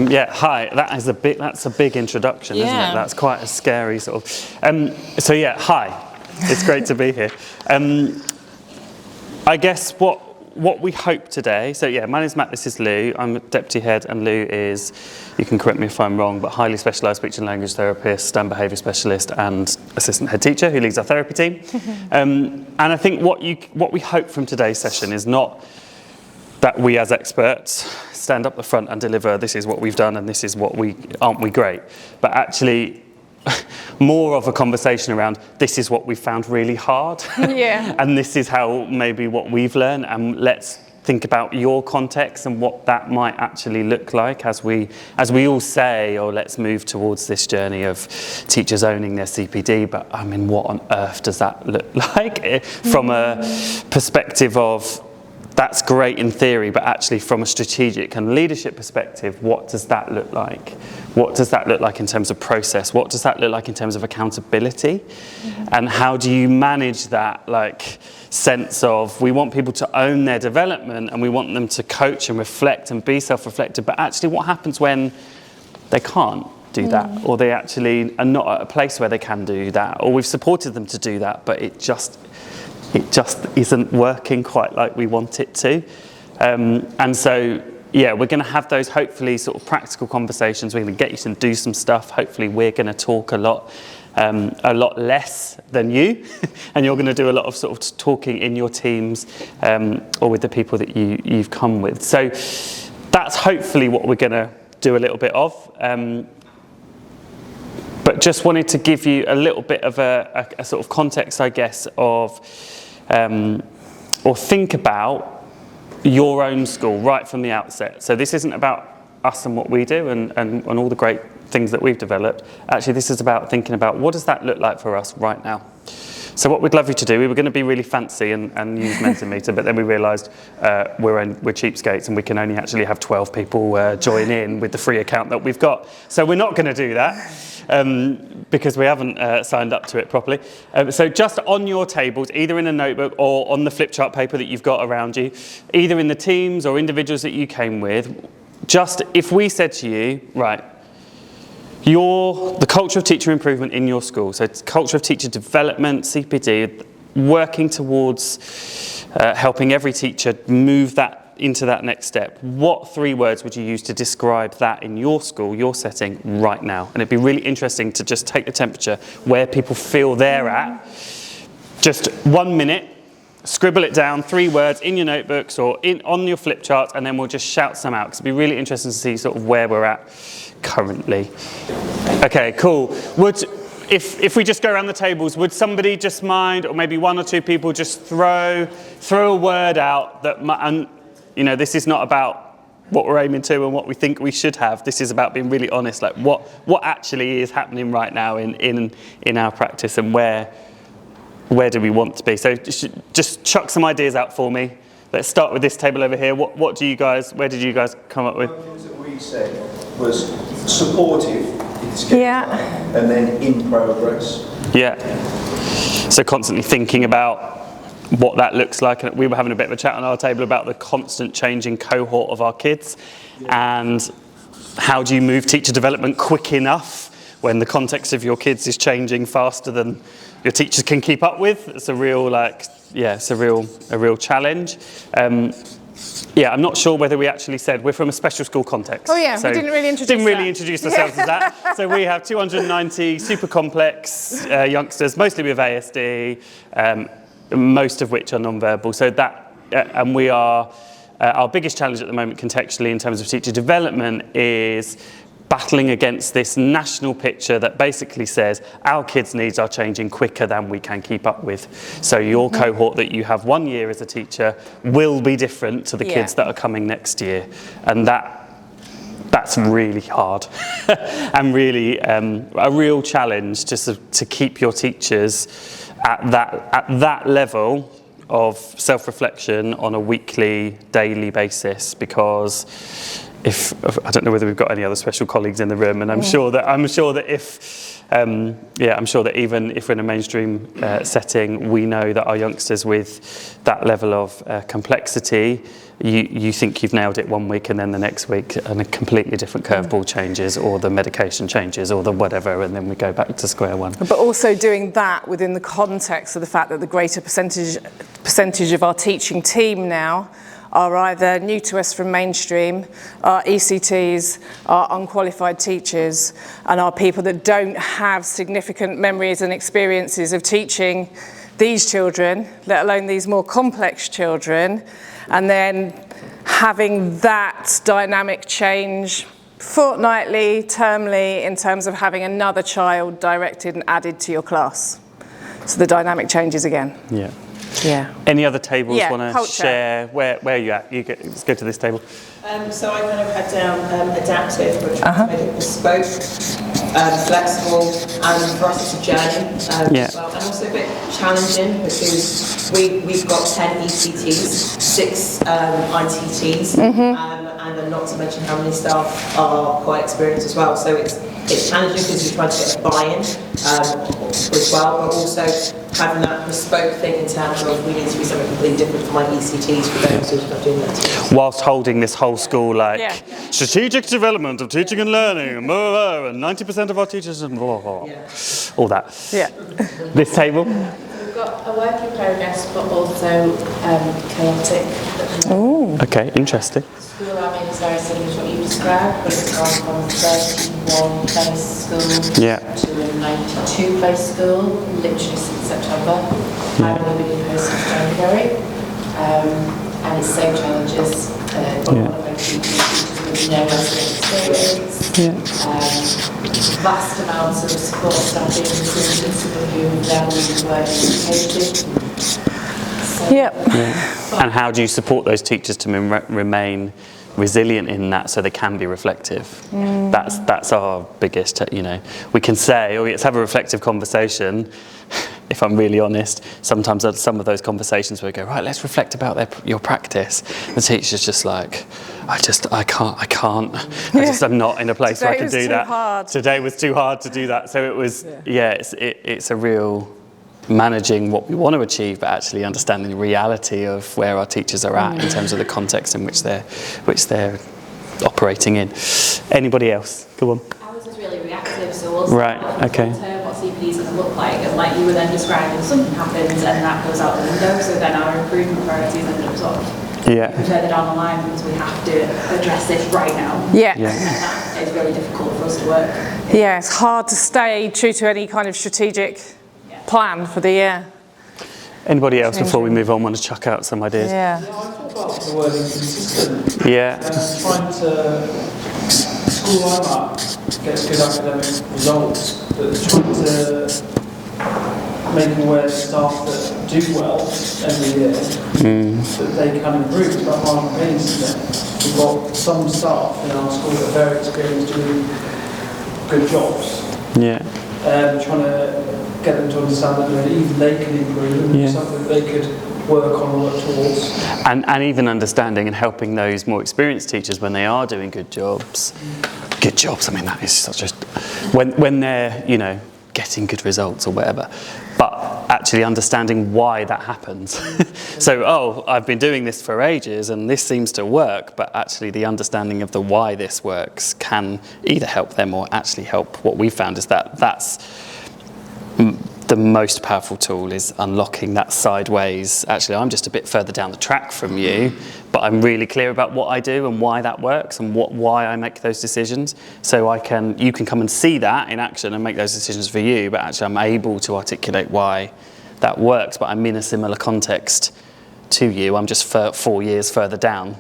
Yeah, hi. That's a big introduction, isn't it? That's quite a scary sort of. So yeah, hi. It's great to be here. I guess what we hope today. So yeah, my name's Matt. This is Lou. I'm deputy head, and Lou is, you can correct me if I'm wrong, but highly specialised speech and language therapist and behaviour specialist and assistant head teacher who leads our therapy team. And I think what we hope from today's session is not that we as experts stand up the front and deliver, this is what we've done and this is what aren't we great, but actually more of a conversation around this is what we found really hard. And this is how maybe what we've learned, and let's think about your context and what that might actually look like as we all say, oh, let's move towards this journey of teachers owning their CPD. But I mean, what on earth does that look like from a perspective of, that's great in theory, but actually from a strategic and leadership perspective, what does that look like? What does that look like in terms of process? What does that look like in terms of accountability? And how do you manage that sense of, we want people to own their development and we want them to coach and reflect and be self-reflective, but actually what happens when they can't do that, or they actually are not at a place where they can do that, or we've supported them to do that, but it just isn't working quite like we want it to. And so, yeah, we're going to have those hopefully sort of practical conversations. We're going to get you to do some stuff. Hopefully we're going to talk a lot less than you, and you're going to do a lot of sort of talking in your teams or with the people that you've come with. So that's hopefully what we're going to do a little bit of. But just wanted to give you a little bit of a sort of context, I guess, of or think about your own school right from the outset. So this isn't about us and what we do and all the great things that we've developed. Actually, this is about thinking about, what does that look like for us right now? So what we'd love you to do, we were going to be really fancy and use Mentimeter, but then we realised we're cheapskates and we can only actually have 12 people join in with the free account that we've got. So we're not going to do that. Because we haven't signed up to it properly. So just on your tables, either in a notebook or on the flip chart paper that you've got around you, either in the teams or individuals that you came with, just if we said to you, right, the culture of teacher improvement in your school, so it's culture of teacher development, CPD, working towards helping every teacher move that into that next step, what 3 words would you use to describe that in your school, your setting right now? And it'd be really interesting to just take the temperature where people feel they're at. Just 1 minute, scribble it down, 3 words in your notebooks or on your flip chart, and then we'll just shout some out, because it'd be really interesting to see sort of where we're at currently. Okay, cool. If we just go around the tables, would somebody just mind, or maybe 1 or 2 people, just throw a word out that this is not about what we're aiming to and what we think we should have. This is about being really honest, like what actually is happening right now in our practice, and where do we want to be. So just chuck some ideas out for me. Let's start with this table over here. Where did you guys come up with? One of the things that we said was supportive in schedule, and then in progress. Yeah. So constantly thinking about what that looks like. And we were having a bit of a chat on our table about the constant changing cohort of our kids, and how do you move teacher development quick enough when the context of your kids is changing faster than your teachers can keep up with. It's a real it's a real challenge. I'm not sure whether we actually said we're from a special school context. Oh yeah, so we didn't really introduce ourselves as that. So we have 290 super complex youngsters, mostly with ASD, most of which are non-verbal. So that, and we are, our biggest challenge at the moment contextually in terms of teacher development is battling against this national picture that basically says our kids' needs are changing quicker than we can keep up with. So your cohort that you have 1 year as a teacher will be different to the kids that are coming next year. And that's really hard and really a real challenge to keep your teachers at that level of self-reflection on a weekly, daily basis, because I don't know whether we've got any other special colleagues in the room, and I'm sure that even if we're in a mainstream setting, we know that our youngsters with that level of complexity, you think you've nailed it one week, and then the next week and a completely different curveball changes, or the medication changes, or the whatever, and then we go back to square one. But also doing that within the context of the fact that the greater percentage of our teaching team now are either new to us from mainstream, are ECTs, are unqualified teachers, and are people that don't have significant memories and experiences of teaching these children, let alone these more complex children, and then having that dynamic change fortnightly, termly, in terms of having another child directed and added to your class. So the dynamic changes again. Yeah. Yeah. Any other tables want to culture. share? Where are you at? Let's go to this table. So I kind of had down adaptive, which made it bespoke, flexible, and for us it's a journey as well, and also a bit challenging because we've got 10 ECTs, 6 ITTs, and not to mention how many staff are quite experienced as well. So it's challenging because you're trying to get a buy-in as well, but also having that bespoke thing in terms of we need to be something completely different from my ECTs for those who's not doing that. Whilst holding this whole school strategic development of teaching and learning, and 90% of our teachers and blah, blah, blah. All that. Yeah. This table. We've got a work in progress, but also chaotic. Oh. Okay, interesting. School admin is very similar to what you described, but it's gone from a 31 place school to a 92 place school, literally since September. And we've been in post since January. And it's same challenges. One of my teachers with no resident experience. Vast amounts of support staffing and assistants who now need to work in And how do you support those teachers to remain resilient in that so they can be reflective? That's our biggest, we can say, let's have a reflective conversation. If I'm really honest, sometimes some of those conversations where we go, right, let's reflect about your practice. The teacher's just like, I can't. I'm not in a place where I can do that. Hard. Today was too hard to do that. So it was, it's a real managing what we want to achieve, but actually understanding the reality of where our teachers are at in terms of the context in which they're operating in. Anybody else? Go on. Ours is really reactive, so also right, okay. What CPD is going to look like, and like you were then describing, something happens and that goes out the window, so then our improvement priorities end up sort of further down the line because we have to address this right now. Yeah. And that is really difficult for us to work. Yeah, it's hard to stay true to any kind of strategic plan for the year. Anybody else before we move on want to chuck out some ideas? Yeah. I thought about the word inconsistent. Yeah. Trying to school I'm at get good academic results, but trying to make them aware of staff that do well every year that they can improve. It's about marginal gains, isn't it? We've got some staff in our school that are very experienced doing good jobs. Yeah. Trying to get them to understand that even they can improve and something that they could work on and work towards. And even understanding and helping those more experienced teachers when they are doing good jobs, I mean, that is such a... When they're, getting good results or whatever, but actually understanding why that happens. So, I've been doing this for ages and this seems to work, but actually the understanding of the why this works can either help them or actually help. What we found is that's the most powerful tool is unlocking that sideways. Actually, I'm just a bit further down the track from you, but I'm really clear about what I do and why that works and why I make those decisions. So you can come and see that in action and make those decisions for you, but actually I'm able to articulate why that works, but I'm in a similar context to you. I'm just 4 years further down.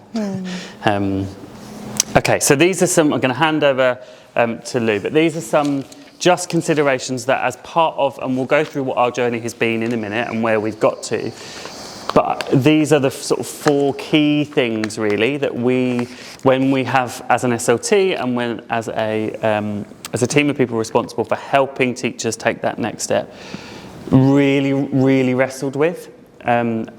Okay, so these are some, I'm going to hand over to Lou, but these are some just considerations that as part of, and we'll go through what our journey has been in a minute and where we've got to, but these are the sort of 4 key things really that when we have as an SLT and when as a team of people responsible for helping teachers take that next step, really wrestled with and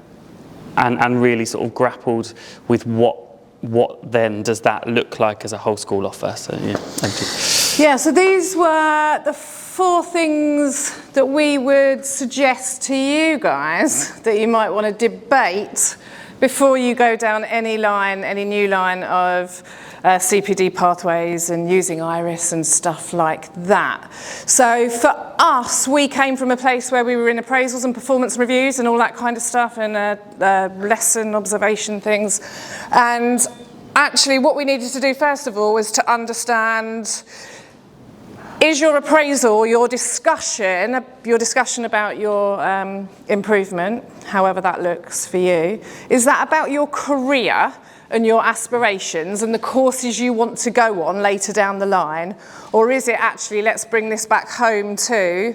really sort of grappled with what what then does that look like as a whole school offer? So yeah, thank you. Yeah, so these were the 4 things that we would suggest to you guys that you might want to debate before you go down any new line of CPD pathways and using IRIS and stuff like that. So for us, we came from a place where we were in appraisals and performance reviews and all that kind of stuff, and lesson observation things. And actually what we needed to do first of all was to understand, is your appraisal, your discussion about your improvement, however that looks for you, is that about your career and your aspirations and the courses you want to go on later down the line? Or is it actually, let's bring this back home to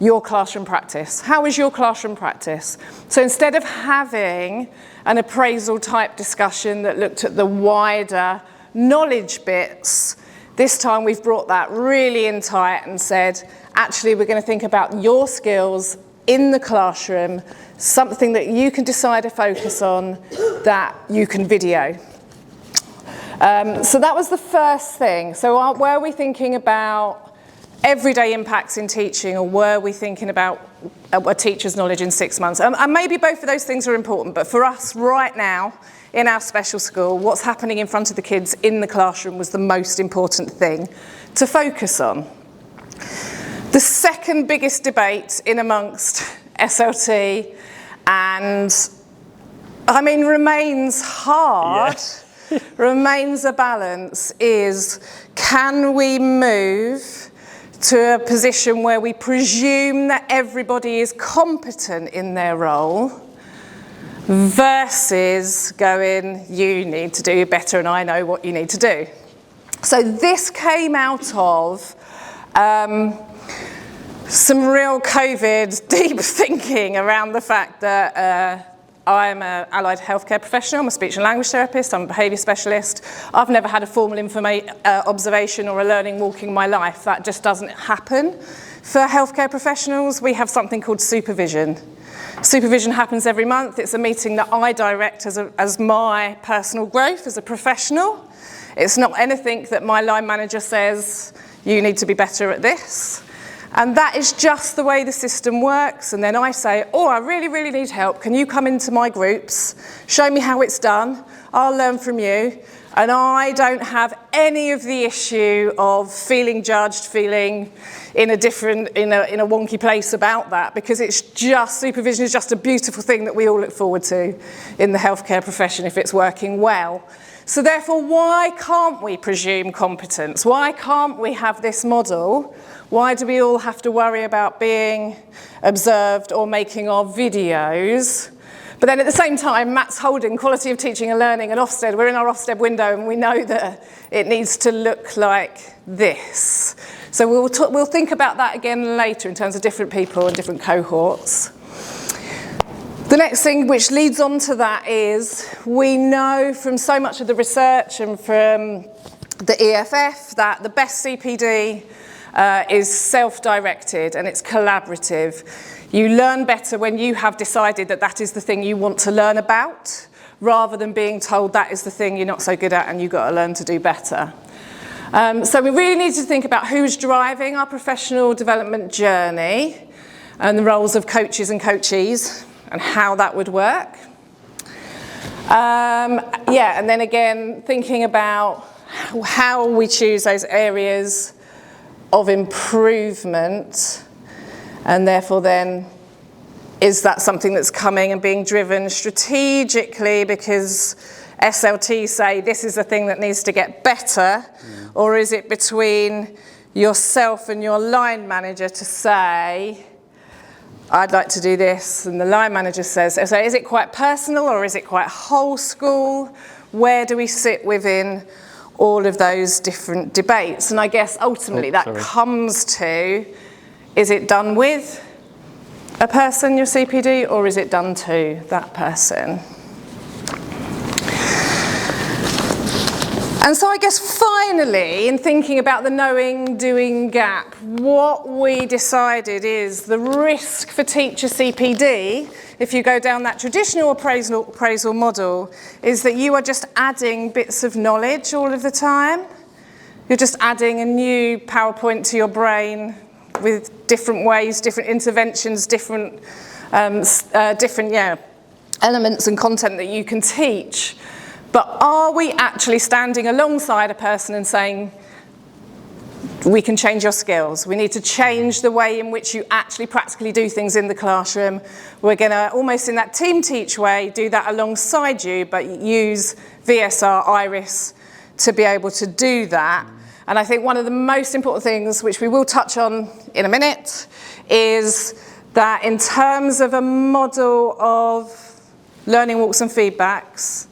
your classroom practice? How is your classroom practice? So instead of having an appraisal type discussion that looked at the wider knowledge bits, this time we've brought that really in tight and said, actually we're going to think about your skills in the classroom, something that you can decide to focus on, that you can video. So that was the first thing. So were we thinking about everyday impacts in teaching, or were we thinking about a teacher's knowledge in 6 months? And maybe both of those things are important, but for us right now, in our special school, what's happening in front of the kids in the classroom was the most important thing to focus on. The second biggest debate in amongst SLT, and I mean remains hard, remains a balance, is can we move to a position where we presume that everybody is competent in their role, versus going, you need to do better and I know what you need to do. So this came out of some real COVID deep thinking around the fact that I'm an allied healthcare professional, I'm a speech and language therapist, I'm a behaviour specialist. I've never had a formal observation or a learning walk in my life. That just doesn't happen. For healthcare professionals, we have something called supervision. Supervision happens every month. It's a meeting that I direct as my personal growth as a professional. It's not anything that my line manager says, you need to be better at this. And that is just the way the system works. And then I say, oh, I really, really need help. Can you come into my groups? Show me how it's done. I'll learn from you. And I don't have any of the issue of feeling judged, feeling in a wonky place about that, because it's just, supervision is just a beautiful thing that we all look forward to in the healthcare profession if it's working well. So therefore, why can't we presume competence? Why can't we have this model? Why do we all have to worry about being observed or making our videos? But then at the same time, Matt's holding quality of teaching and learning and Ofsted. We're in our Ofsted window and we know that it needs to look like this. So we'll think about that again later in terms of different people and different cohorts. The next thing which leads on to that is we know from so much of the research and from the EFF that the best CPD is self-directed and it's collaborative. You learn better when you have decided that that is the thing you want to learn about, rather than being told that is the thing you're not so good at and you've got to learn to do better. So we really need to think about who's driving our professional development journey and the roles of coaches and coachees and how that would work. And then again, thinking about how we choose those areas of improvement, and therefore then, is that something that's coming and being driven strategically because SLT say this is the thing that needs to get better, or is it between yourself and your line manager to say, I'd like to do this, and the line manager says, so is it quite personal or is it quite whole school? Where do we sit within all of those different debates? And I guess ultimately that comes to, is it done with a person, your CPD, or is it done to that person? And so I guess finally, in thinking about the knowing-doing gap, what we decided is the risk for teacher CPD, if you go down that traditional appraisal model, is that you are just adding bits of knowledge all of the time. You're just adding a new PowerPoint to your brain with different ways, different interventions, different elements and content that you can teach. But are we actually standing alongside a person and saying, we can change your skills. We need to change the way in which you actually practically do things in the classroom. We're going to, almost in that team teach way, do that alongside you, but use VSR, IRIS to be able to do that. And I think one of the most important things, which we will touch on in a minute, is that in terms of a model of learning walks and feedbacks,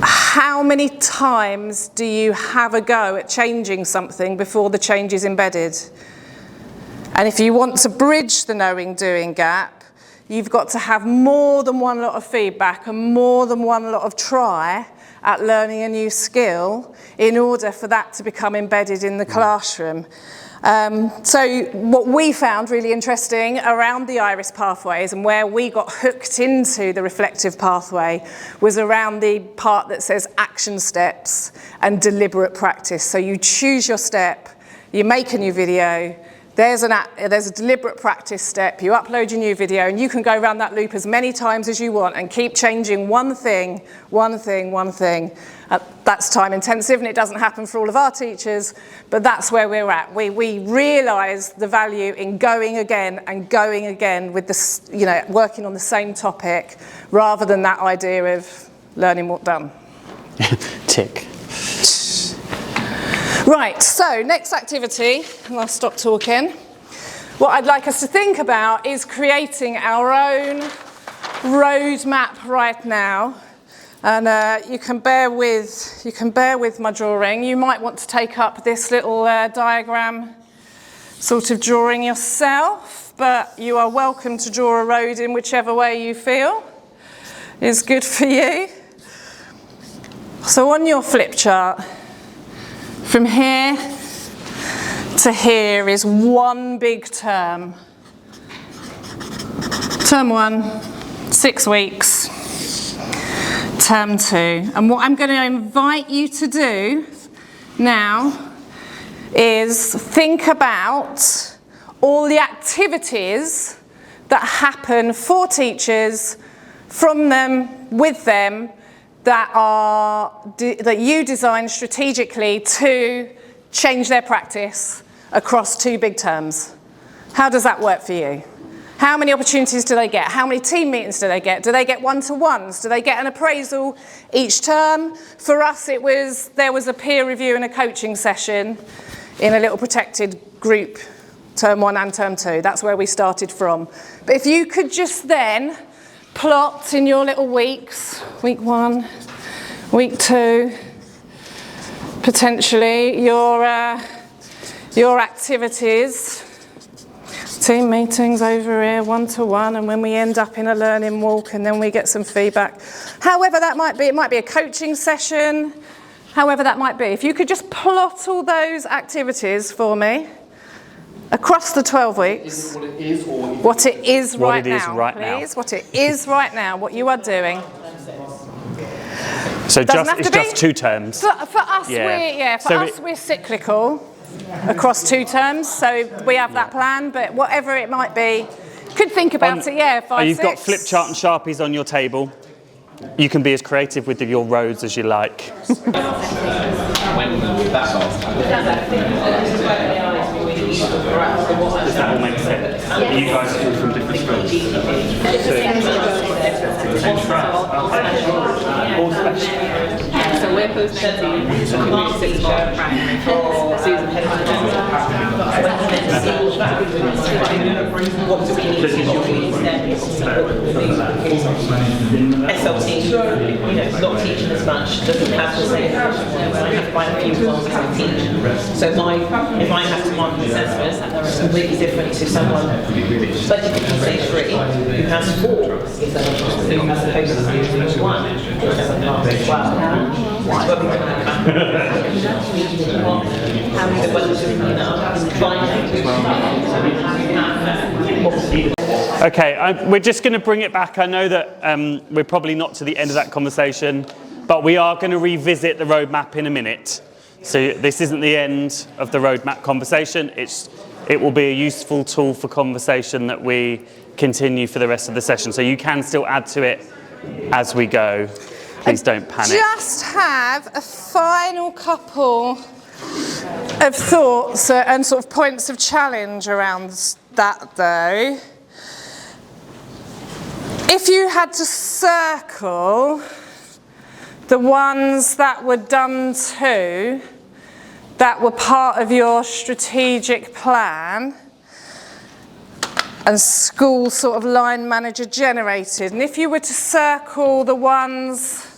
how many times do you have a go at changing something before the change is embedded? And if you want to bridge the knowing-doing gap, you've got to have more than one lot of feedback and more than one lot of try at learning a new skill in order for that to become embedded in the classroom. So what we found really interesting around the IRIS pathways and where we got hooked into the reflective pathway was around the part that says action steps and deliberate practice. So you choose your step, you make a new video, there's a deliberate practice step, you upload your new video, and you can go around that loop as many times as you want and keep changing one thing. That's time intensive, and it doesn't happen for all of our teachers, but that's where we're at. We realise the value in going again with this, working on the same topic, rather than that idea of learning what done. Tick. Right, so next activity, and I'll stop talking. What I'd like us to think about is creating our own roadmap right now. And you can bear with my drawing. You might want to take up this little diagram sort of drawing yourself, but you are welcome to draw a road in whichever way you feel is good for you. So on your flip chart, from here to here is one big term. Term 1, 6 weeks. Term 2. And what I'm going to invite you to do now is think about all the activities that happen for teachers, from them, with them, that you design strategically to change their practice across 2 big terms. How does that work for you? How many opportunities do they get? How many team meetings do they get? Do they get one-to-ones? Do they get an appraisal each term? For us, there was a peer review and a coaching session in a little protected group, term 1 and term 2. That's where we started from. But if you could just then plot in your little weeks, week 1, week 2, potentially your activities, team meetings over here, one-to-one, and when we end up in a learning walk and then we get some feedback. However that might be, it might be a coaching session, however that might be. If you could just plot all those activities for me across the 12 weeks. What it is right now, please. What it is right now, what you are doing. So it's just 2 terms. For us, we're cyclical across 2 terms, so we have that plan, but whatever it might be, could think about it, 5, You've 6. got flip chart and Sharpies on your table. You can be as creative with your roads as you like. Does that all make sense? Yeah. You guys are all from different schools. So we're post-19, so community teacher, primary, Susan head of what do we need to SLT, not teaching as much, doesn't have the same where I have quite a few classes I teach. So if I have to mark assessments, that's completely different to someone, especially from stage 3, who has 4 as opposed to 1 who doesn't pass as well. Okay, we're just going to bring it back. I know that we're probably not to the end of that conversation, but we are going to revisit the roadmap in a minute. So this isn't the end of the roadmap conversation. It will be a useful tool for conversation that we continue for the rest of the session. So you can still add to it as we go. Please don't panic. Just have a final couple of thoughts and sort of points of challenge around that though. If you had to circle the ones that were done to, that were part of your strategic plan and school sort of line manager generated, and if you were to circle the ones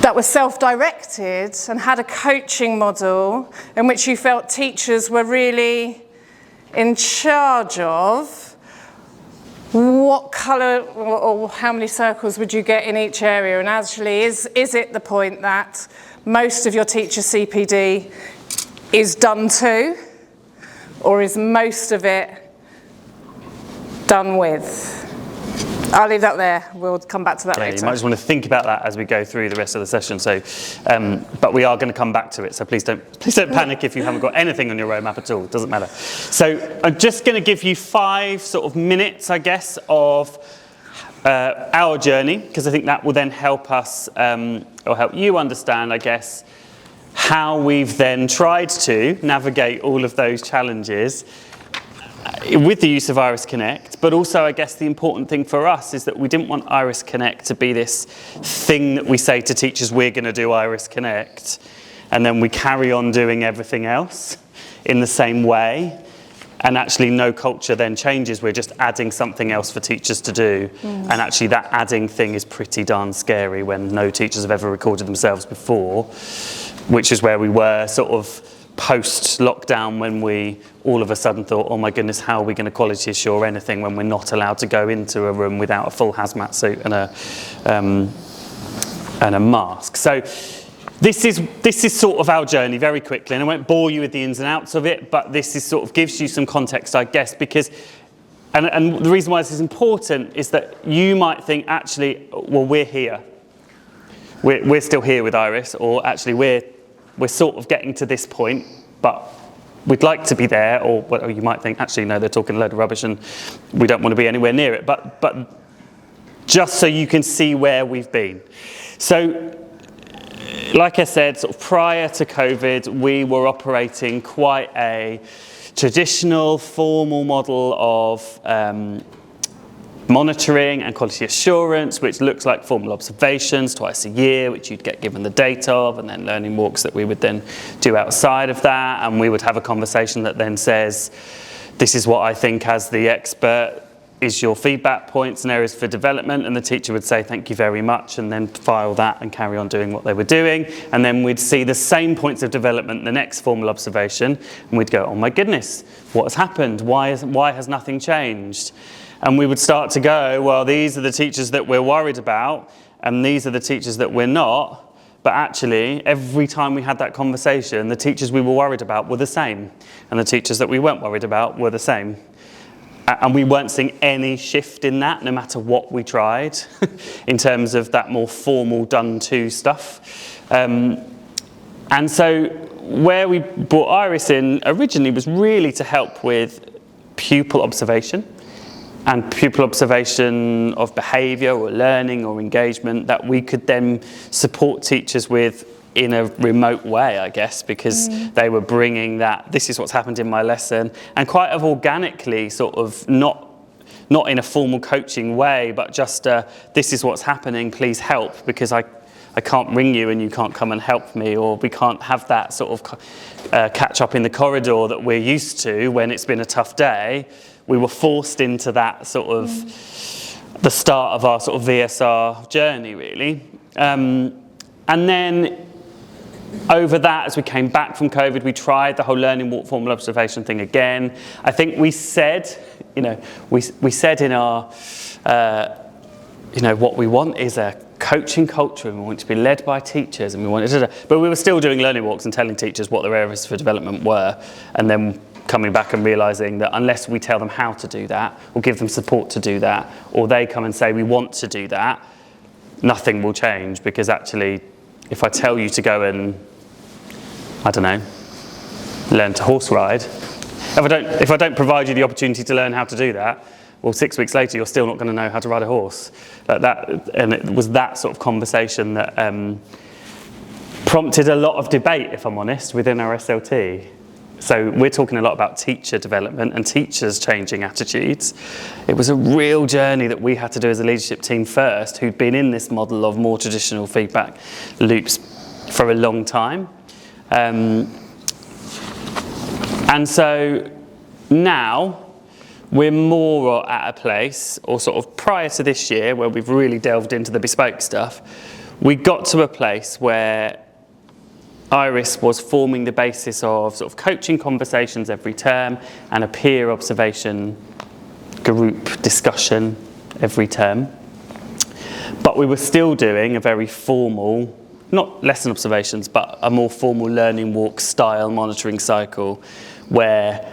that were self-directed and had a coaching model in which you felt teachers were really in charge of, what colour or how many circles would you get in each area? And actually, is it the point that most of your teacher CPD is done to, or is most of it done with? I'll leave that there. We'll come back to that later. You might just want to think about that as we go through the rest of the session. So, but we are going to come back to it. So please don't panic if you haven't got anything on your roadmap at all. It doesn't matter. So I'm just going to give you 5 sort of minutes, I guess, of our journey, because I think that will then help us or help you understand, I guess, how we've then tried to navigate all of those challenges with the use of Iris Connect, but also I guess the important thing for us is that we didn't want Iris Connect to be this thing that we say to teachers, we're going to do Iris Connect, and then we carry on doing everything else in the same way, and actually no culture then changes. We're just adding something else for teachers to do, and actually that adding thing is pretty darn scary when no teachers have ever recorded themselves before, which is where we were sort of post-lockdown when we all of a sudden thought, oh my goodness, how are we going to quality assure anything when we're not allowed to go into a room without a full hazmat suit and a mask. So this is sort of our journey very quickly, and I won't bore you with the ins and outs of it, but this is sort of gives you some context, I guess, because and the reason why this is important is that you might think, actually, well, we're here. We're still here with Iris, or actually we're sort of getting to this point, but we'd like to be there, or well, you might think, actually, no, they're talking a load of rubbish and we don't want to be anywhere near it. But just so you can see where we've been. So, like I said, sort of prior to COVID, we were operating quite a traditional, formal model of monitoring and quality assurance, which looks like formal observations twice a year, which you'd get given the date of, and then learning walks that we would then do outside of that, and we would have a conversation that then says, this is what I think as the expert is your feedback points and areas for development, and the teacher would say thank you very much and then file that and carry on doing what they were doing, and then we'd see the same points of development in the next formal observation, and we'd go, oh my goodness, what has happened? Why has nothing changed? And we would start to go, well, these are the teachers that we're worried about, and these are the teachers that we're not. But actually, every time we had that conversation, the teachers we were worried about were the same, and the teachers that we weren't worried about were the same. And we weren't seeing any shift in that, no matter what we tried, in terms of that more formal done-to stuff. And so where we brought Iris in originally was really to help with pupil observation, and pupil observation of behaviour or learning or engagement that we could then support teachers with in a remote way, I guess, because they were bringing that, this is what's happened in my lesson, and quite of organically, sort of not in a formal coaching way, but just this is what's happening, please help, because I can't ring you and you can't come and help me, or we can't have that sort of catch up in the corridor that we're used to when it's been a tough day. We were forced into that sort of the start of our sort of VSR journey, really. And then over that, as we came back from COVID, we tried the whole learning walk formal observation thing again. I think we said, we said in our, what we want is a coaching culture, and we want to be led by teachers, and we wanted but we were still doing learning walks and telling teachers what their areas for development were, and then coming back and realising that unless we tell them how to do that, or give them support to do that, or they come and say we want to do that, nothing will change, because actually if I tell you to go and, I don't know, learn to horse ride, if I don't provide you the opportunity to learn how to do that, well, 6 weeks later you're still not going to know how to ride a horse. And it was that sort of conversation that prompted a lot of debate, if I'm honest, within our SLT. So we're talking a lot about teacher development and teachers changing attitudes. It was a real journey that we had to do as a leadership team first, who'd been in this model of more traditional feedback loops for a long time. And so now we're more at a place, or sort of prior to this year, where we've really delved into the bespoke stuff, we got to a place where Iris was forming the basis of sort of coaching conversations every term and a peer observation group discussion every term. But we were still doing a very formal, not lesson observations, but a more formal learning walk style monitoring cycle, where,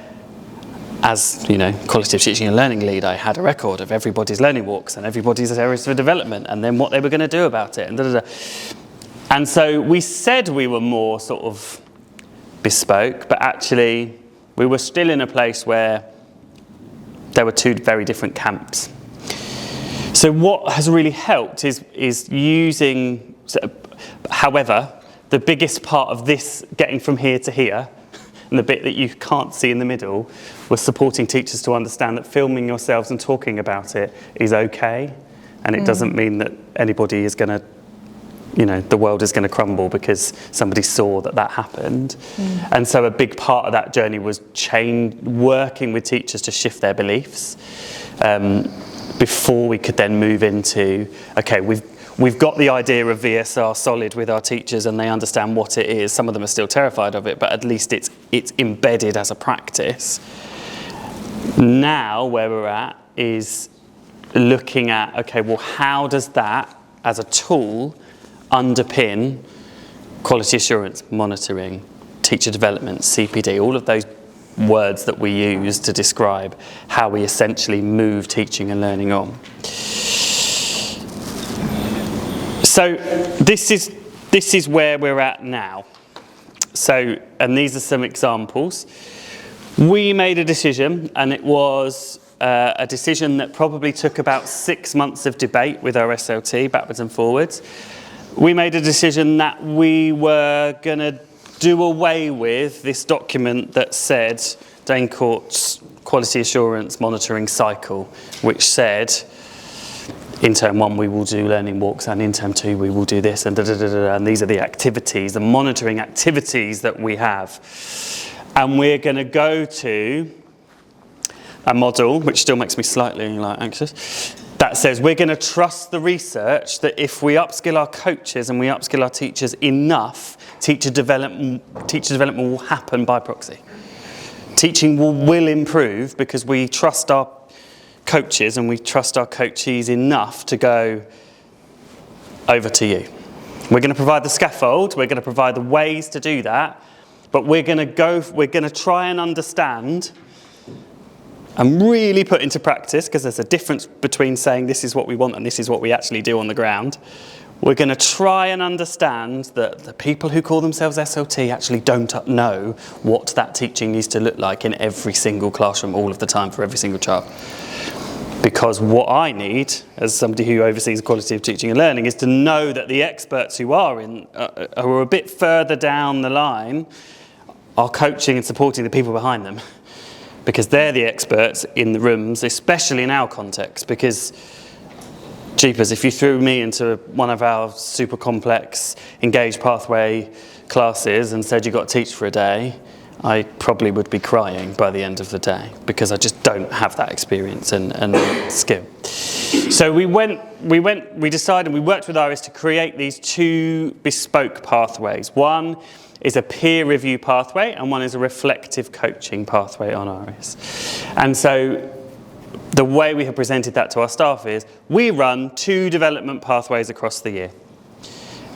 as you know, qualitative teaching and learning lead, I had a record of everybody's learning walks and everybody's areas for development, and then what they were going to do about it, and da, da, da. And so we said we were more sort of bespoke, but actually we were still in a place where there were two very different camps. So what has really helped is using, however, the biggest part of this getting from here to here, and the bit that you can't see in the middle, was supporting teachers to understand that filming yourselves and talking about it is okay, and it doesn't mean that anybody is going to, you know, the world is going to crumble because somebody saw that happened. And so a big part of that journey was working with teachers to shift their beliefs before we could then move into, okay, we've got the idea of VSR solid with our teachers and they understand what it is. Some of them are still terrified of it, but at least it's embedded as a practice. Now where we're at is looking at, okay, well, how does that as a tool underpin quality assurance, monitoring, teacher development, CPD, all of those words that we use to describe how we essentially move teaching and learning on. So this is where we're at now. So, and these are some examples. We made a decision, and it was a decision that probably took about 6 months of debate with our SLT, backwards and forwards. We made a decision that we were going to do away with this document that said Danecourt's quality assurance monitoring cycle, which said in term 1 we will do learning walks, and in term 2 we will do this, and and these are the activities, the monitoring activities that we have. And we're going to go to a model, which still makes me slightly anxious, that says we're going to trust the research that if we upskill our coaches and we upskill our teachers enough, teacher development will happen by proxy. Teaching will improve because we trust our coaches and we trust our coachees enough to go, over to you. We're going to provide the scaffold, we're going to provide the ways to do that, but we're going to try and understand and really put into practice, because there's a difference between saying this is what we want and this is what we actually do on the ground. We're going to try and understand that the people who call themselves SLT actually don't know what that teaching needs to look like in every single classroom all of the time for every single child. Because what I need, as somebody who oversees quality of teaching and learning, is to know that the experts who are a bit further down the line are coaching and supporting the people behind them. Because they're the experts in the rooms, especially in our context. Because, jeepers, if you threw me into one of our super complex engaged pathway classes and said you've got to teach for a day, I probably would be crying by the end of the day, because I just don't have that experience and skill. So we decided, we worked with Iris to create these 2 bespoke pathways. One is a peer review pathway and one is a reflective coaching pathway on Iris. And so the way we have presented that to our staff is we run 2 development pathways across the year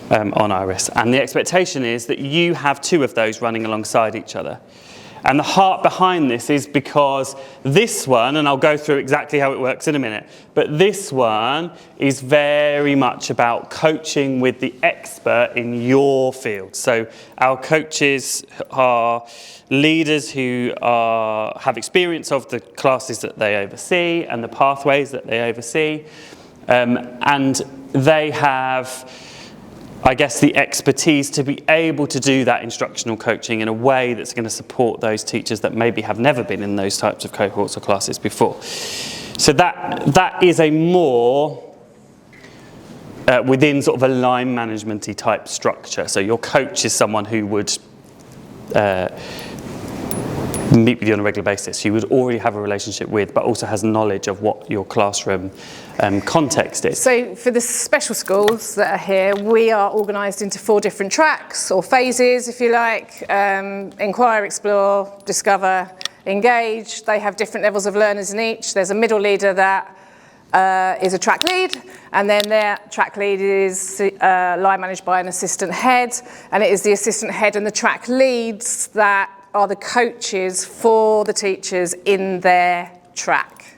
on Iris, and the expectation is that you have 2 of those running alongside each other. And the heart behind this is because this one, and I'll go through exactly how it works in a minute, but this one is very much about coaching with the expert in your field. So our coaches are leaders who have experience of the classes that they oversee and the pathways that they oversee, and they have, I guess, the expertise to be able to do that instructional coaching in a way that's going to support those teachers that maybe have never been in those types of cohorts or classes before. So that is a more within sort of a line management-y type structure. So your coach is someone who would meet with you on a regular basis, you would already have a relationship with, but also has knowledge of what your classroom context is. So for the special schools that are here, we are organised into 4 different tracks, or phases if you like: inquire, explore, discover, engage. They have different levels of learners in each. There's a middle leader that is a track lead, and then their track lead is line managed by an assistant head, and it is the assistant head and the track leads that are the coaches for the teachers in their track.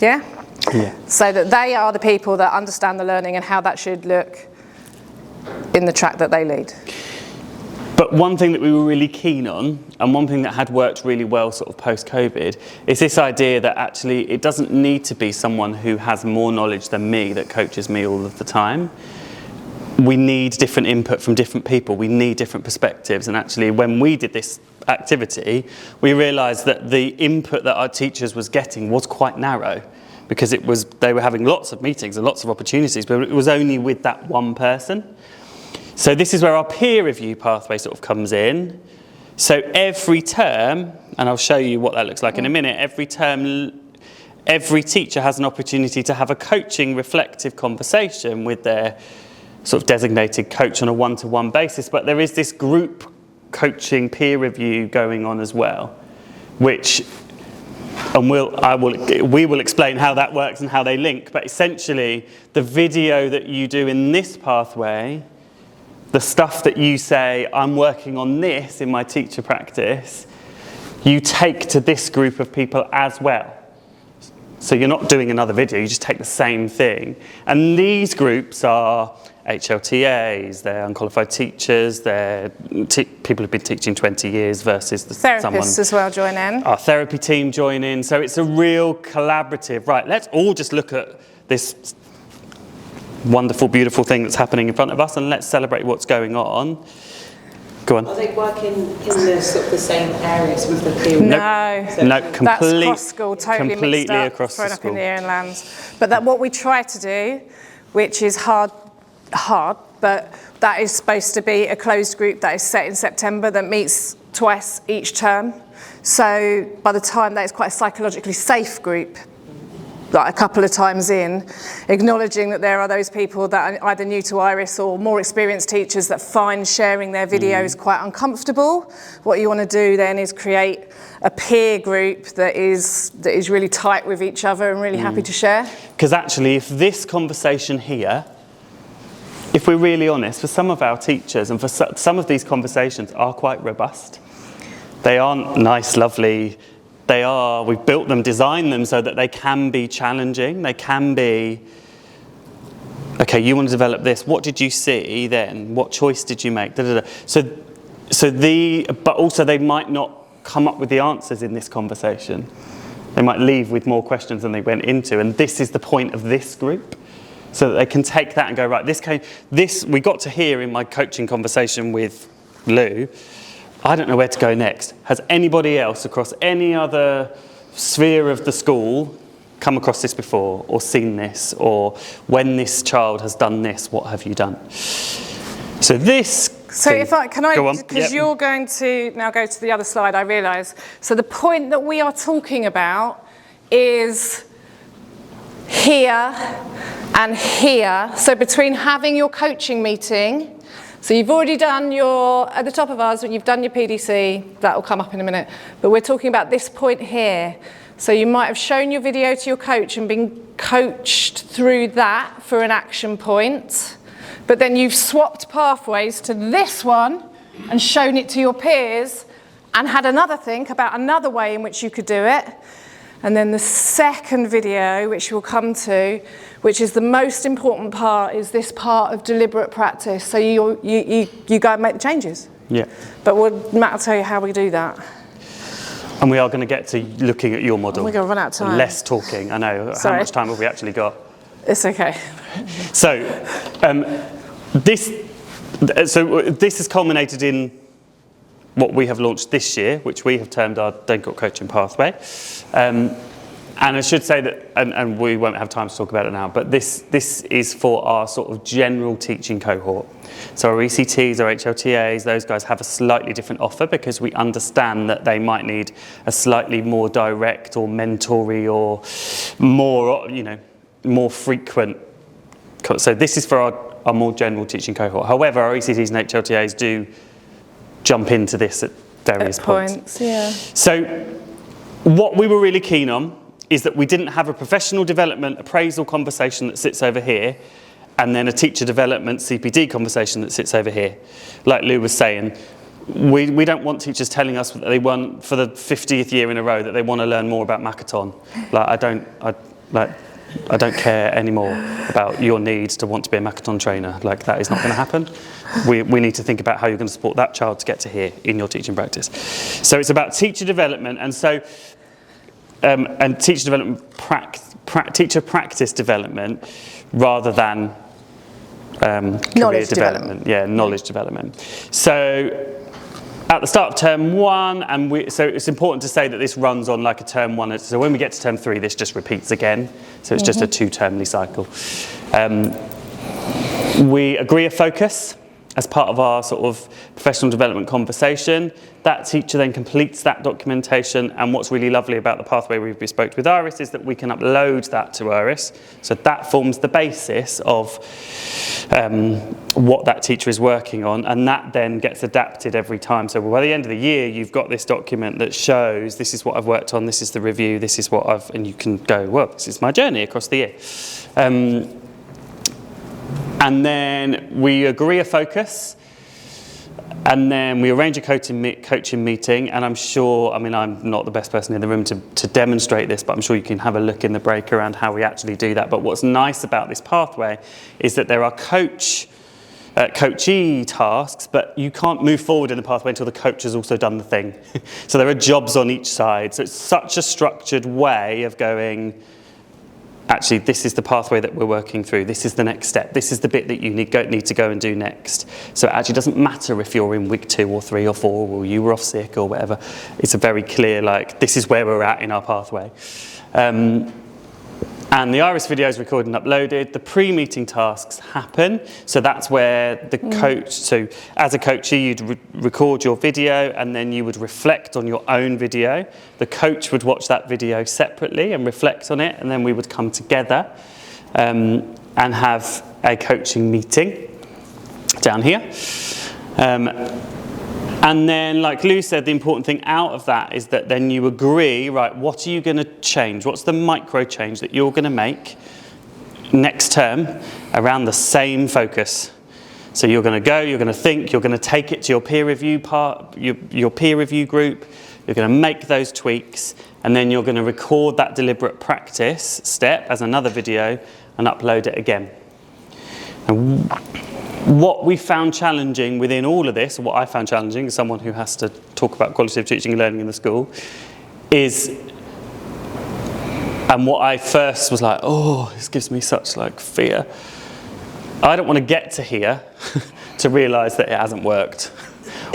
Yeah? Yeah. So that they are the people that understand the learning and how that should look in the track that they lead. But one thing that we were really keen on, and one thing that had worked really well sort of post-COVID, is this idea that actually it doesn't need to be someone who has more knowledge than me that coaches me all of the time. We need different input from different people. We need different perspectives. And actually, when we did this activity, we realised that the input that our teachers was getting was quite narrow, because they were having lots of meetings and lots of opportunities, but it was only with that one person. So this is where our peer review pathway sort of comes in. So every term, and I'll show you what that looks like in a minute, every term, every teacher has an opportunity to have a coaching, reflective conversation with their sort of designated coach on a one-to-one basis, but there is this group coaching peer review going on as well, which, and we will explain how that works and how they link, but essentially the video that you do in this pathway, the stuff that you say, I'm working on this in my teacher practice, you take to this group of people as well. So you're not doing another video, you just take the same thing. And these groups are HLTAs, they're unqualified teachers, they're people who've been teaching 20 years versus therapists as well join in. Our therapy team join in. So it's a real collaborative, right, let's all just look at this wonderful, beautiful thing that's happening in front of us and let's celebrate what's going on. Go on. Are they working in the sort of the same areas with the peer? No, that's cross-school, totally completely mixed up, across thrown the up school. in the air and lands. But that what we try to do, which is hard, but that is supposed to be a closed group that is set in September that meets twice each term. So by the time that it's quite a psychologically safe group, like a couple of times in, acknowledging that there are those people that are either new to Iris or more experienced teachers that find sharing their videos quite uncomfortable. What you want to do then is create a peer group that is really tight with each other and really happy to share. Because actually, if this conversation here, if we're really honest, for some of our teachers and for some of these conversations are quite robust. They aren't nice, lovely. We've built them, designed them so that they can be challenging. They can be, okay, you want to develop this. What did you see then? What choice did you make? Da, da, da. But also they might not come up with the answers in this conversation. They might leave with more questions than they went into. And this is the point of this group, so that they can take that and go, right, this we got to hear in my coaching conversation with Lou. I don't know where to go next. Has anybody else across any other sphere of the school come across this before or seen this, or when this child has done this, what have you done? So this... So go on. Because you're going to now go to the other slide, I realise. So the point that we are talking about is here and here. So between having your coaching meeting, so you've already done at the top of ours, you've done your PDC, that will come up in a minute, but we're talking about this point here. So you might have shown your video to your coach and been coached through that for an action point, but then you've swapped pathways to this one and shown it to your peers and had another think about another way in which you could do it. And then the second video, which we'll come to, which is the most important part, is this part of deliberate practice. So you go and make the changes. Yeah. But Matt will tell you how we do that. And we are going to get to looking at your model. We're going to run out of time. Less talking, I know. Sorry. How much time have we actually got? It's okay. So, this has culminated in what we have launched this year, which we have termed our Danecourt Coaching Pathway. And I should say that, and we won't have time to talk about it now, but this is for our sort of general teaching cohort. So our ECTs, our HLTAs, those guys have a slightly different offer because we understand that they might need a slightly more direct or mentory or more, more frequent. So this is for our more general teaching cohort. However, our ECTs and HLTAs do jump into this at various points. Yeah. So what we were really keen on is that we didn't have a professional development appraisal conversation that sits over here and then a teacher development CPD conversation that sits over here. Like Lou was saying, we don't want teachers telling us that they want, for the 50th year in a row, that they want to learn more about Makaton. I don't care anymore about your need to want to be a Makaton trainer. Like, that is not going to happen. We need to think about how you're going to support that child to get to here in your teaching practice. So it's about teacher development, and so and teacher development, teacher practice development, rather than career development. Yeah, knowledge development. So at the start of term 1, so it's important to say that this runs on like a term 1. So when we get to term 3, this just repeats again. So it's just a 2-termly cycle. We agree a focus as part of our sort of professional development conversation. That teacher then completes that documentation, and what's really lovely about the pathway we've bespoke with Iris is that we can upload that to Iris. So that forms the basis of what that teacher is working on, and that then gets adapted every time. So by the end of the year, you've got this document that shows this is what I've worked on, this is the review, this is what and you can go, well, this is my journey across the year. And then we agree a focus, and then we arrange a coaching meeting, and I'm not the best person in the room to demonstrate this, but I'm sure you can have a look in the break around how we actually do that. But what's nice about this pathway is that there are coachee tasks, but you can't move forward in the pathway until the coach has also done the thing. So there are jobs on each side. So it's such a structured way of going, actually, this is the pathway that we're working through. This is the next step. This is the bit that you need to go and do next. So it actually doesn't matter if you're in week 2 or 3 or 4 or you were off sick or whatever. It's a very clear, this is where we're at in our pathway. And the Iris video is recorded and uploaded. The pre-meeting tasks happen. So that's where the coach, so as a coachee, you'd record your video and then you would reflect on your own video. The coach would watch that video separately and reflect on it, and then we would come together and have a coaching meeting down here. And then, like Lou said, the important thing out of that is that then you agree, right, what are you going to change? What's the micro change that you're going to make next term around the same focus? So you're going to go, you're going to think, you're going to take it to your peer review your peer review group, you're going to make those tweaks, and then you're going to record that deliberate practice step as another video and upload it again. And what we found challenging within all of this, or what I found challenging as someone who has to talk about qualitative teaching and learning in the school, is, and what I first was like, oh, this gives me such fear. I don't want to get to here to realise that it hasn't worked,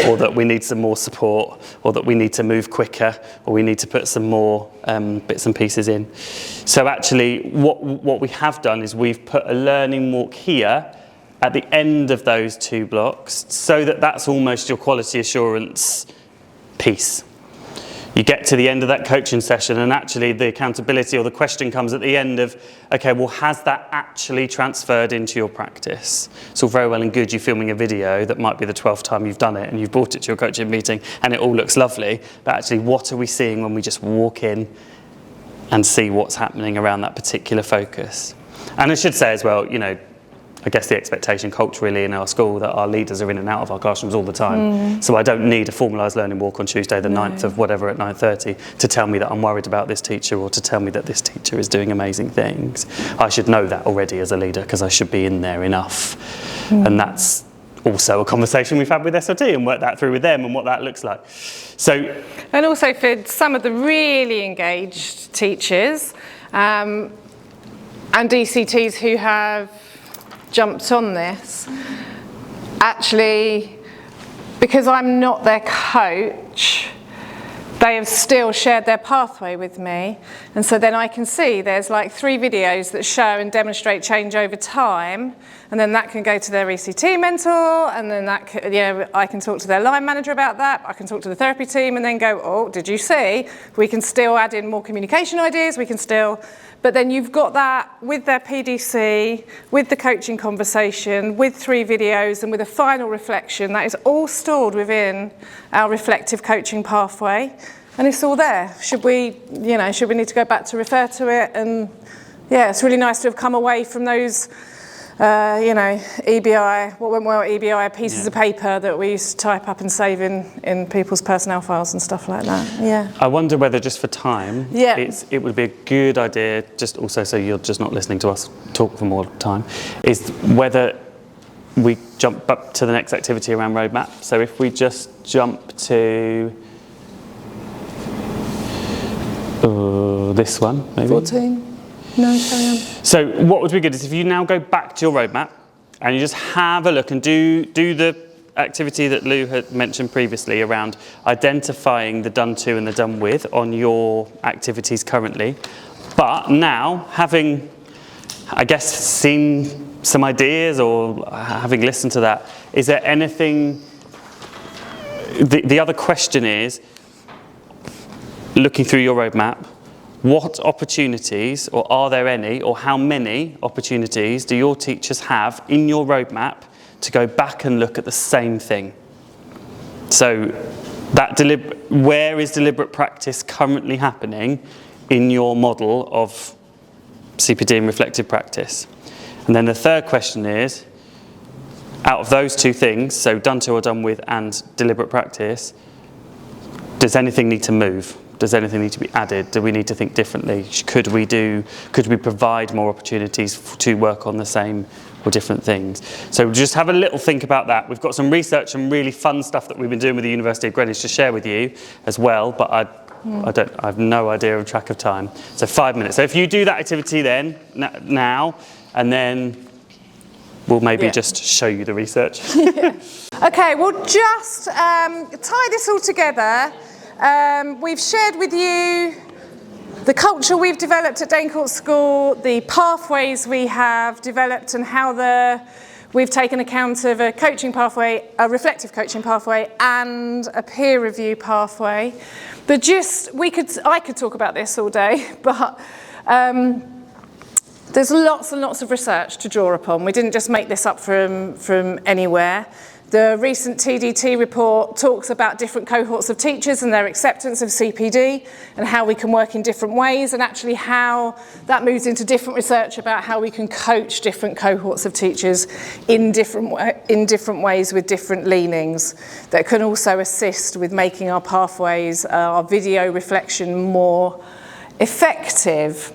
or that we need some more support, or that we need to move quicker, or we need to put some more bits and pieces in. So actually, what we have done is we've put a learning walk here at the end of those 2 blocks, so that that's almost your quality assurance piece. You get to the end of that coaching session, and actually the accountability or the question comes at the end of, okay, well, has that actually transferred into your practice? It's all very well and good you filming a video that might be the 12th time you've done it and you've brought it to your coaching meeting and it all looks lovely, but actually what are we seeing when we just walk in and see what's happening around that particular focus. And I should say as well, you know, I guess the expectation culturally in our school that our leaders are in and out of our classrooms all the time. So I don't need a formalised learning walk on Tuesday the 9th of whatever at 9:30 to tell me that I'm worried about this teacher or to tell me that this teacher is doing amazing things. I should know that already as a leader because I should be in there enough. And that's also a conversation we've had with SLT and worked that through with them and what that looks like. So, and also for some of the really engaged teachers and ECTs who have jumped on this, actually, because I'm not their coach, they have still shared their pathway with me, and so then I can see there's like 3 videos that show and demonstrate change over time, and then that can go to their ECT mentor, and then that can, you know, I can talk to their line manager about that, I can talk to the therapy team and then go, oh, did you see? We can still add in more communication ideas, we can still, but then you've got that with their PDC, with the coaching conversation, with 3 videos and with a final reflection that is all stored within our reflective coaching pathway, and it's all there. Should we need to go back to refer to it? And yeah, it's really nice to have come away from those EBI, what went well at EBI, pieces of paper that we used to type up and save in people's personnel files and stuff like that. Yeah. I wonder whether just for time, it would be a good idea, just also so you're just not listening to us talk for more time, is whether we jump up to the next activity around roadmap. So if we just jump to this one, maybe. 14. No, carry on. So what would be good is if you now go back to your roadmap and you just have a look and do the activity that Lou had mentioned previously around identifying the done to and the done with on your activities currently. But now, having, I guess, seen some ideas or having listened to that, is there anything, the other question is, looking through your roadmap, what opportunities, or are there any, or how many opportunities do your teachers have in your roadmap to go back and look at the same thing? So that where is deliberate practice currently happening in your model of CPD and reflective practice? And then the third question is, out of those 2 things, so done to or done with and deliberate practice, does anything need to move? Does anything need to be added? Do we need to think differently? Could we provide more opportunities to work on the same or different things? So just have a little think about that. We've got some research and really fun stuff that we've been doing with the University of Greenwich to share with you as well, but I have no idea of track of time. So 5 minutes. So if you do that activity then, now, and then we'll maybe just show you the research. Okay, we'll just tie this all together. We've shared with you the culture we've developed at Danecourt School, the pathways we have developed and how we've taken account of a coaching pathway, a reflective coaching pathway and a peer review pathway. But I could talk about this all day, but there's lots and lots of research to draw upon. We didn't just make this up from anywhere. The recent TDT report talks about different cohorts of teachers and their acceptance of CPD and how we can work in different ways, and actually how that moves into different research about how we can coach different cohorts of teachers in different ways with different leanings that can also assist with making our pathways, our video reflection more effective.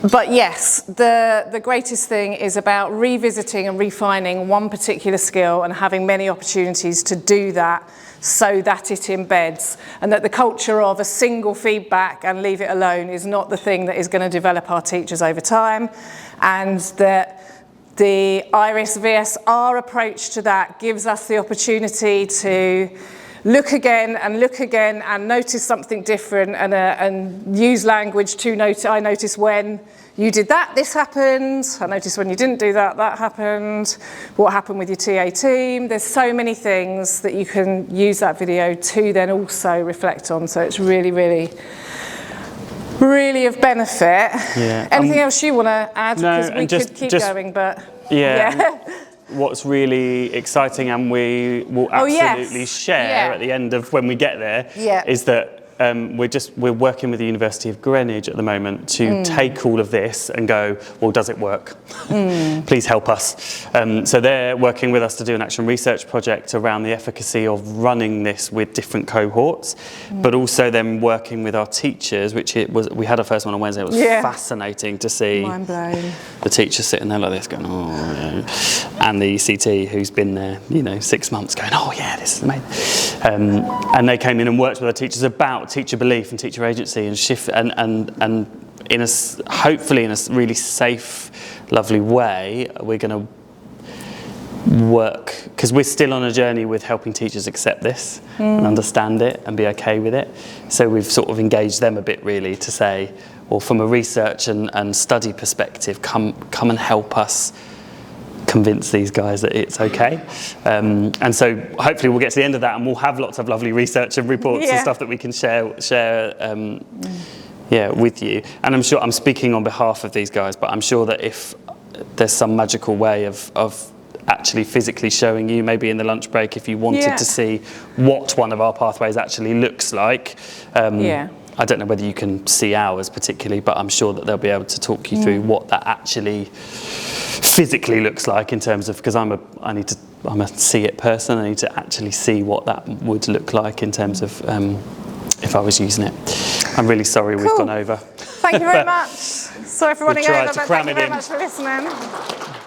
But yes, the greatest thing is about revisiting and refining one particular skill and having many opportunities to do that so that it embeds, and that the culture of a single feedback and leave it alone is not the thing that is going to develop our teachers over time, and that the IRIS VSR approach to that gives us the opportunity to look again and notice something different and use language to notice. I notice when you did that, this happened. I noticed when you didn't do that, that happened. What happened with your TA team? There's so many things that you can use that video to then also reflect on. So it's really, really, really of benefit. Yeah. Anything else you want to add? No, because we could keep going, but yeah. What's really exciting, and we will absolutely share at the end of when we get there, is that we're working with the University of Greenwich at the moment to take all of this and go, well, does it work? Please help us. So they're working with us to do an action research project around the efficacy of running this with different cohorts, but also then working with our teachers, we had our first one on Wednesday. It was fascinating to see the teachers sitting there like this going, oh, yeah. And the ECT who's been there, 6 months going, oh yeah, this is amazing. And they came in and worked with our teachers about teacher belief and teacher agency and shift and in hopefully in a really safe, lovely way, we're going to work, because we're still on a journey with helping teachers accept this and understand it and be okay with it. So we've sort of engaged them a bit really to say, or from a research and study perspective, come and help us convince these guys that it's okay. And so hopefully we'll get to the end of that and we'll have lots of lovely research and reports and stuff that we can share with you. And I'm sure I'm speaking on behalf of these guys, but I'm sure that if there's some magical way of actually physically showing you, maybe in the lunch break, if you wanted to see what one of our pathways actually looks like. I don't know whether you can see ours particularly, but I'm sure that they'll be able to talk you through what that actually physically looks like in terms of, because I'm a see it person. I need to actually see what that would look like in terms of if I was using it. I'm really sorry we've gone over. Thank you very much. Sorry for running over, but thank you very much for listening.